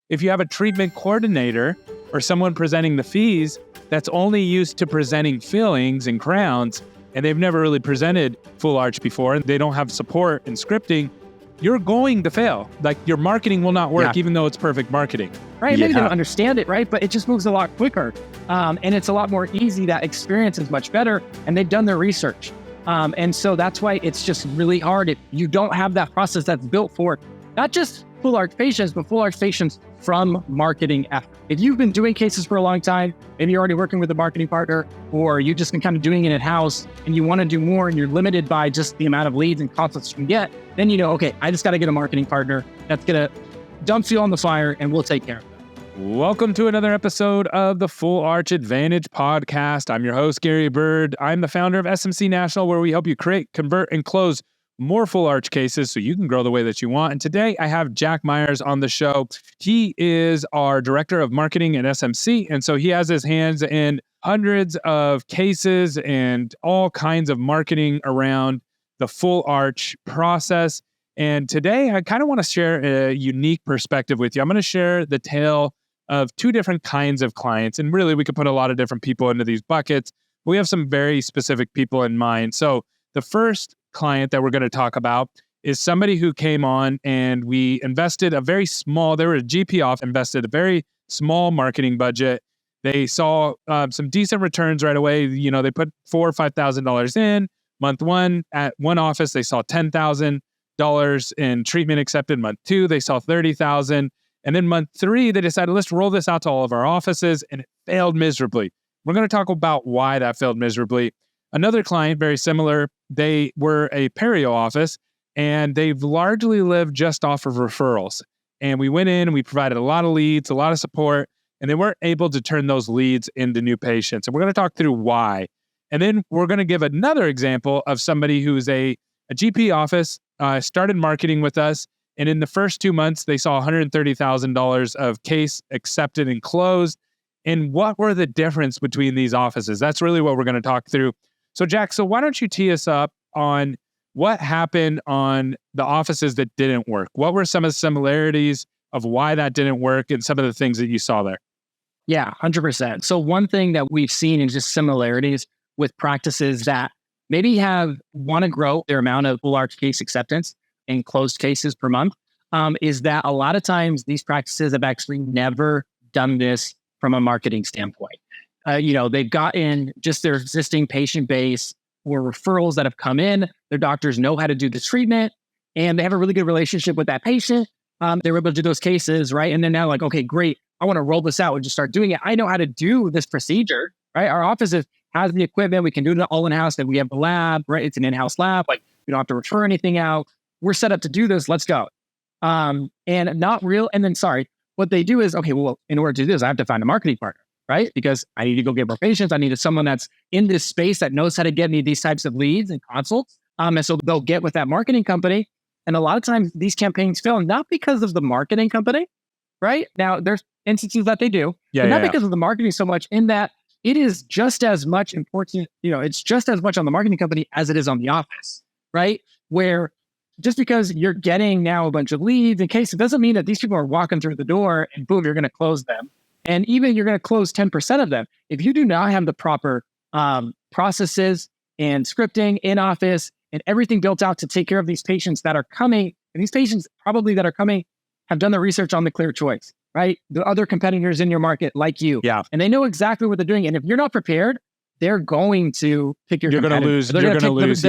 If you have a treatment coordinator or someone presenting the fees that's only used to presenting fillings and crowns, and they've never really presented full arch before, and they don't have support and scripting, you're going to fail. Like, your marketing will not work, even though it's perfect marketing. Right? Maybe they don't understand it, right? But it just moves a lot quicker. And it's a lot more easy. That experience is much better, and they've done their research. And so that's why it's just really hard if you don't have that process that's built for not just full arch patients, but full arch patients from marketing effort. If you've been doing cases for a long time, maybe you're already working with a marketing partner, or you've just been kind of doing it in-house and you want to do more and you're limited by just the amount of leads and consults you can get, then you know, okay, I just got to get a marketing partner that's going to dump fuel on the fire and we'll take care of it. Welcome to another episode of the Full Arch Advantage podcast. I'm your host, Gary Bird. I'm the founder of SMC National, where we help you create, convert, and close more full arch cases so you can grow the way that you want. And today I have Jack Meyers on the show. He is our director of marketing at SMC. And so he has his hands in hundreds of cases and all kinds of marketing around the full arch process. And today I kind of want to share a unique perspective with you. I'm going to share the tale of two different kinds of clients. And really, we could put a lot of different people into these buckets. We have some very specific people in mind. So the first client that we're going to talk about is somebody who came on and we invested a very small, they were a GP off, invested a very small marketing budget. They saw some decent returns right away. You know, they put $4,000 or $5,000 in. Month one, at one office, they saw $10,000 in treatment accepted. Month two, they saw $30,000. And then month three, they decided, let's roll this out to all of our offices, and it failed miserably. We're going to talk about why that failed miserably. Another client, very similar, they were a perio office, and they've largely lived just off of referrals. And we went in and we provided a lot of leads, a lot of support, and they weren't able to turn those leads into new patients. And we're going to talk through why. And then we're going to give another example of somebody who's a GP office, started marketing with us. And in the first 2 months, they saw $130,000 of case accepted and closed. And what were the difference between these offices? That's really what we're going to talk through. So Jack, why don't you tee us up on what happened on the offices that didn't work? What were some of the similarities of why that didn't work and some of the things that you saw there? Yeah, 100%. So one thing that we've seen in just similarities with practices that maybe want to grow their amount of full arch case acceptance and closed cases per month, is that a lot of times these practices have actually never done this from a marketing standpoint. They've gotten just their existing patient base or referrals that have come in. Their doctors know how to do the treatment, and they have a really good relationship with that patient. They were able to do those cases, right? And then now, like, okay, great, I want to roll this out and just start doing it. I know how to do this procedure, right? Our office has the equipment. We can do it all in-house. And we have the lab, right? It's an in-house lab. Like, we don't have to refer anything out. We're set up to do this. Let's go. And what they do is, okay, well, in order to do this, I have to find a marketing partner, right? Because I need to go get more patients. I needed someone that's in this space that knows how to get me these types of leads and consults. And so they'll get with that marketing company. And a lot of times these campaigns fail, not because of the marketing company, right? Now, there's instances that they do, but not because of the marketing so much, in that it is just as much important, it's just as much on the marketing company as it is on the office, right? Where just because you're getting now a bunch of leads and cases, it doesn't mean that these people are walking through the door and boom, you're going to close them. And even you're going to close 10% of them. If you do not have the proper processes and scripting in office and everything built out to take care of these patients that are coming, and these patients probably that are coming have done the research on the clear choice, right? The other competitors in your market like you. Yeah. And they know exactly what they're doing. And if you're not prepared, they're going to pick your competitor. You're going to lose.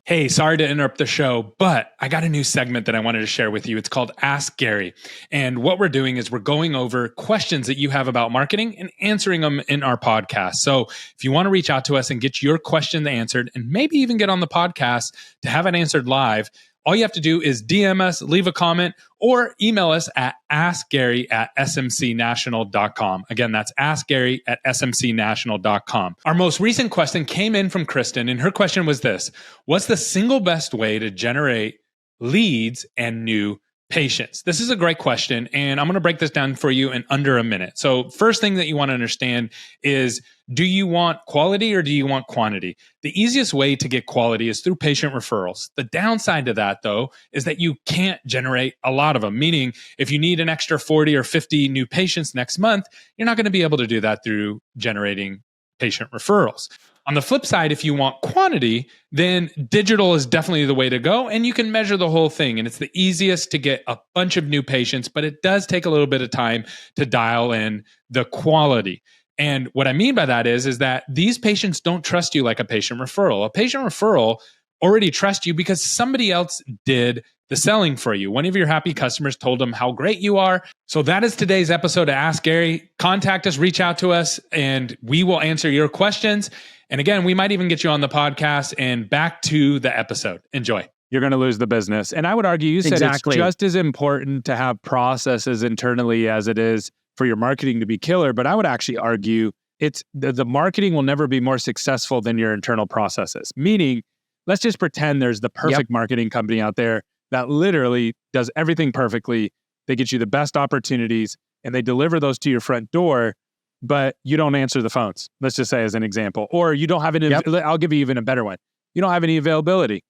Hey, sorry to interrupt the show, but I got a new segment that I wanted to share with you. It's called Ask Gary. And what we're doing is we're going over questions that you have about marketing and answering them in our podcast. So if you want to reach out to us and get your question answered, and maybe even get on the podcast to have it answered live, all you have to do is DM us, leave a comment, or email us at askgary@smcnational.com. Again, that's askgary@smcnational.com. Our most recent question came in from Kristen, and her question was this: what's the single best way to generate leads and new patients? This is a great question, and I'm going to break this down for you in under a minute. So first thing that you want to understand is, do you want quality or do you want quantity? The easiest way to get quality is through patient referrals. The downside to that, though, is that you can't generate a lot of them, meaning if you need an extra 40 or 50 new patients next month, you're not going to be able to do that through generating patient referrals. On the flip side, if you want quantity, then digital is definitely the way to go, and you can measure the whole thing. And it's the easiest to get a bunch of new patients, but it does take a little bit of time to dial in the quality. And what I mean by that is that these patients don't trust you like a patient referral. A patient referral already trusts you because somebody else did the selling for you. One of your happy customers told them how great you are. So that is today's episode of Ask Gary. Contact us, reach out to us, and we will answer your questions. And again, we might even get you on the podcast. And back to the episode. Enjoy. You're going to lose the business. And I would argue, you said Exactly. it's just as important to have processes internally as it is for your marketing to be killer. But I would actually argue it's the marketing will never be more successful than your internal processes. Meaning, let's just pretend there's the perfect marketing company out there that literally does everything perfectly. They get you the best opportunities and they deliver those to your front door, but you don't answer the phones. Let's just say as an example, or you don't have any, I'll give you even a better one. You don't have any availability.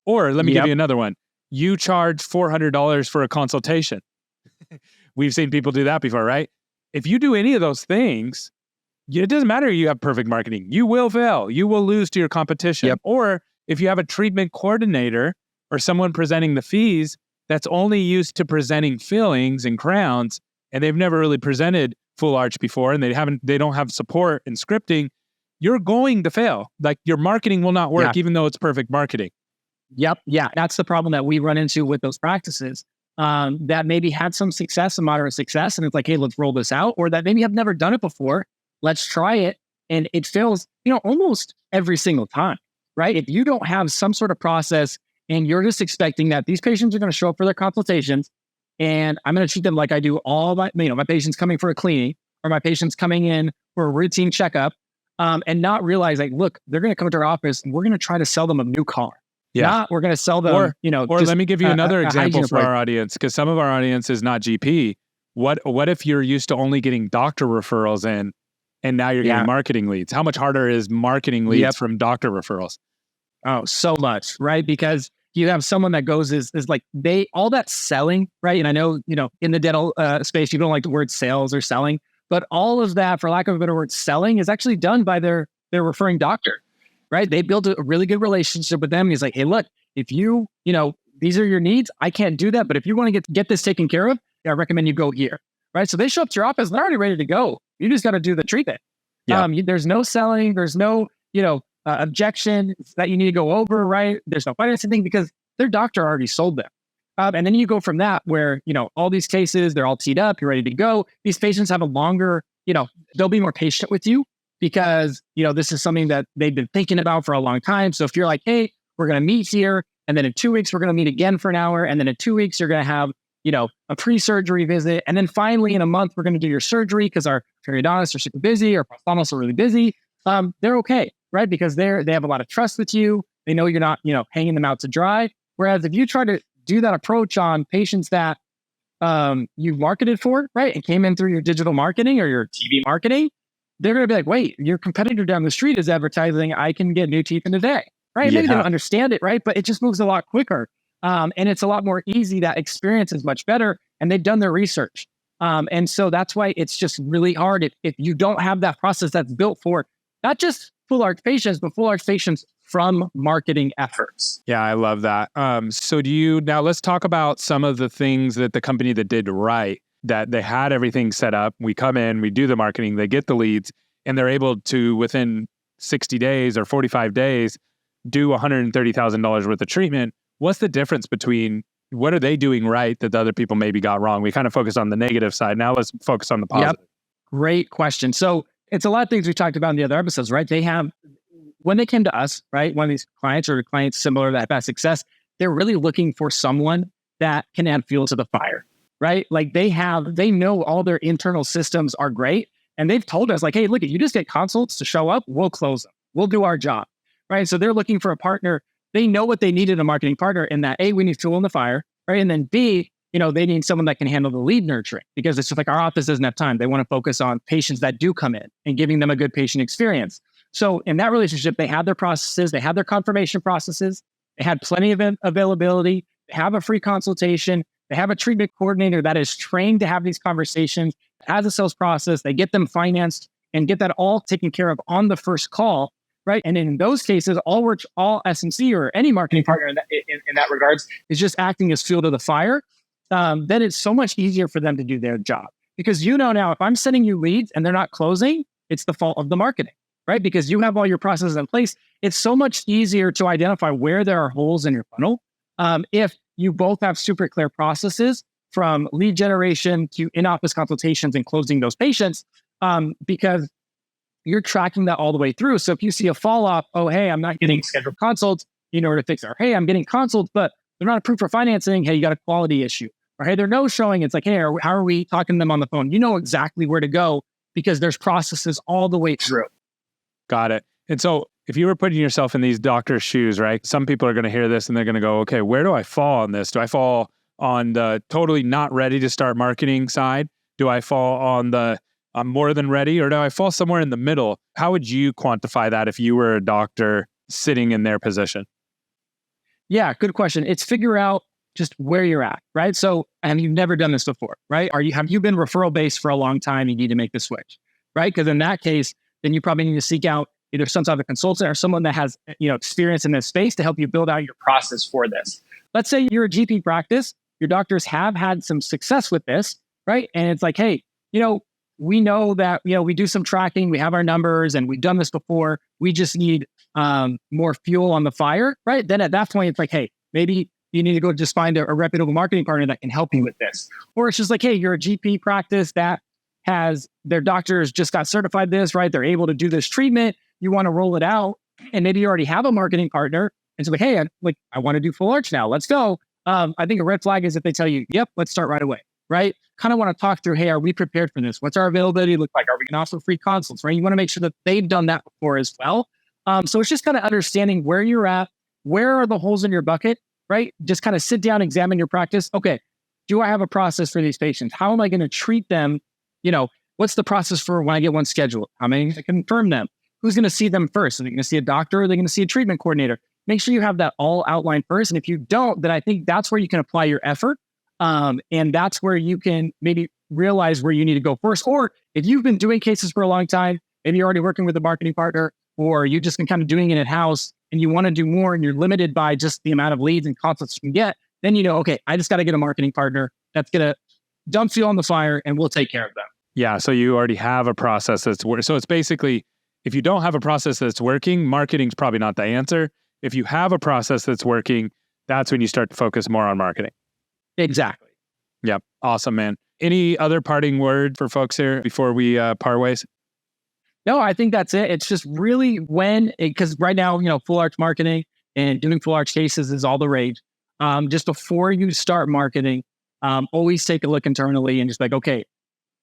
Or let me give you another one. You charge $400 for a consultation. We've seen people do that before, right? If you do any of those things, it doesn't matter you have perfect marketing. You will fail. You will lose to your competition. Or if you have a treatment coordinator or someone presenting the fees that's only used to presenting fillings and crowns, and they've never really presented full arch before, and they don't have support in scripting, you're going to fail. Like your marketing will not work, even though it's perfect marketing. Yeah. That's the problem that we run into with those practices that maybe had some success, some moderate success. And it's like, hey, let's roll this out. Or that maybe have never done it before. Let's try it. And it fails, almost every single time, right? If you don't have some sort of process and you're just expecting that these patients are going to show up for their consultations and I'm going to treat them like I do all my patients coming for a cleaning or my patients coming in for a routine checkup and not realize like, look, they're going to come to our office and we're going to try to sell them a new car. Not we're going to sell them, or let me give you another example for our audience, because some of our audience is not GP. What if you're used to only getting doctor referrals in, and now you're getting marketing leads? How much harder is marketing leads from doctor referrals? Oh, so much, right? Because you have someone that goes is like all that selling, right? And I know, in the dental space, you don't like the word sales or selling, but all of that, for lack of a better word, selling is actually done by their referring doctor. Right? They built a really good relationship with them. He's like, hey, look, if you, these are your needs, I can't do that. But if you want to get this taken care of, I recommend you go here. Right? So they show up to your office, they're already ready to go. You just got to do the treatment. There's no selling, there's no, objection that you need to go over, right? There's no financing thing because their doctor already sold them. And then you go from that where, all these cases, they're all teed up, you're ready to go. These patients have a longer, they'll be more patient with you. Because, this is something that they've been thinking about for a long time. So if you're like, hey, we're going to meet here, and then in 2 weeks, we're going to meet again for an hour. And then in 2 weeks, you're going to have, a pre-surgery visit. And then finally in a month, we're going to do your surgery because our periodontists are super busy, our prosthomists are really busy. They're okay, right? Because they have a lot of trust with you. They know you're not, hanging them out to dry. Whereas if you try to do that approach on patients that you marketed for, right? And came in through your digital marketing or your TV marketing, they're going to be like, wait, your competitor down the street is advertising, I can get new teeth in a day, right? Maybe they don't understand it, right? But it just moves a lot quicker. And it's a lot more easy. That experience is much better. And they've done their research. And so that's why it's just really hard if you don't have that process that's built for not just full arch patients, but full arch patients from marketing efforts. Yeah, I love that. So now let's talk about some of the things that the company that did right, that they had everything set up. We come in, we do the marketing, they get the leads, and they're able to, within 60 days or 45 days, do $130,000 worth of treatment. What's the difference between what are they doing right that the other people maybe got wrong? We kind of focus on the negative side. Now let's focus on the positive. Great question. So it's a lot of things we talked about in the other episodes, right? When they came to us, right? One of these clients or clients similar that have had success, they're really looking for someone that can add fuel to the fire. Right? Like they know all their internal systems are great. And they've told us like, hey, look, you just get consults to show up, we'll close them. We'll do our job. Right? So they're looking for a partner. They know what they need in a marketing partner in that A, we need fuel in the fire, right? And then B, they need someone that can handle the lead nurturing, because it's just like our office doesn't have time. They want to focus on patients that do come in and giving them a good patient experience. So in that relationship, they had their processes, they had their confirmation processes, they had plenty of availability, they have a free consultation, they have a treatment coordinator that is trained to have these conversations as a sales process. They get them financed and get that all taken care of on the first call, right? And in those cases, all SMC or any marketing partner in that regards is just acting as fuel to the fire. Then it's so much easier for them to do their job. Because now, if I'm sending you leads and they're not closing, it's the fault of the marketing, right? Because you have all your processes in place. It's so much easier to identify where there are holes in your funnel if you both have super clear processes from lead generation to in-office consultations and closing those patients, because you're tracking that all the way through. So if you see a fall off, oh, hey, I'm not getting scheduled consults in order to fix it. Or, hey, I'm getting consults, but they're not approved for financing. Hey, you got a quality issue. Or, hey, they're no showing. It's like, hey, how are we talking to them on the phone? You know exactly where to go because there's processes all the way through. Got it. And so if you were putting yourself in these doctors' shoes, right? Some people are going to hear this and they're going to go, okay, where do I fall on this? Do I fall on the totally not ready to start marketing side? Do I fall on the I'm more than ready, or do I fall somewhere in the middle? How would you quantify that if you were a doctor sitting in their position? Yeah, good question. It's figure out just where you're at, right? So, and you've never done this before, right? Have you been referral based for a long time? You need to make the switch, right? Because in that case, then you probably need to seek out either some type of consultant or someone that has experience in this space to help you build out your process for this. Let's say you're a GP practice, your doctors have had some success with this, right? And it's like, hey, we know that, we do some tracking, we have our numbers, and we've done this before. We just need more fuel on the fire, right? Then at that point, it's like, hey, maybe you need to go just find a reputable marketing partner that can help you with this. Or it's just like, hey, you're a GP practice that has their doctors just got certified this, right? They're able to do this treatment. You want to roll it out, and maybe you already have a marketing partner. And so like, hey, I want to do full arch now. Let's go. I think a red flag is if they tell you, yep, let's start right away, right? Kind of want to talk through, hey, are we prepared for this? What's our availability look like? Are we going to offer free consults, right? You want to make sure that they've done that before as well. So it's just kind of understanding where you're at, where are the holes in your bucket, right? Just kind of sit down, examine your practice. Okay, do I have a process for these patients? How am I going to treat them? What's the process for when I get one scheduled? How many I confirm them? Who's going to see them first? Are they going to see a doctor or are they going to see a treatment coordinator? Make sure you have that all outlined first. And if you don't, then I think that's where you can apply your effort. And that's where you can maybe realize where you need to go first. Or if you've been doing cases for a long time, maybe you're already working with a marketing partner, or you just been kind of doing it in-house and you want to do more and you're limited by just the amount of leads and consults you can get, then okay, I just got to get a marketing partner that's going to dump fuel on the fire and we'll take care of them. Yeah. So you already have a process that's working. So it's basically, if you don't have a process that's working, marketing's probably not the answer. If you have a process that's working, that's when you start to focus more on marketing. Exactly. Yep. Awesome, man. Any other parting word for folks here before we part ways? No, I think that's it. It's just really because right now, full arch marketing and doing full arch cases is all the rage. Just before you start marketing, always take a look internally and just like, okay,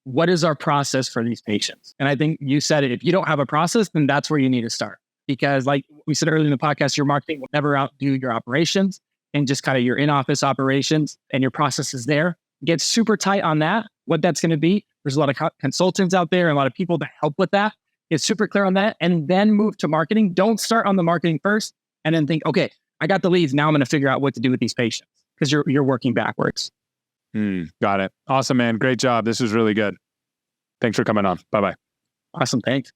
what is our process for these patients? And I think you said it. If you don't have a process, then that's where you need to start. Because like we said earlier in the podcast, your marketing will never outdo your operations and just kind of your in-office operations and your processes there. Get super tight on that, what that's going to be. There's a lot of consultants out there and a lot of people that help with that. Get super clear on that and then move to marketing. Don't start on the marketing first and then think, okay, I got the leads. Now I'm going to figure out what to do with these patients because you're working backwards. Got it. Awesome, man. Great job. This was really good. Thanks for coming on. Bye-bye. Awesome. Thanks.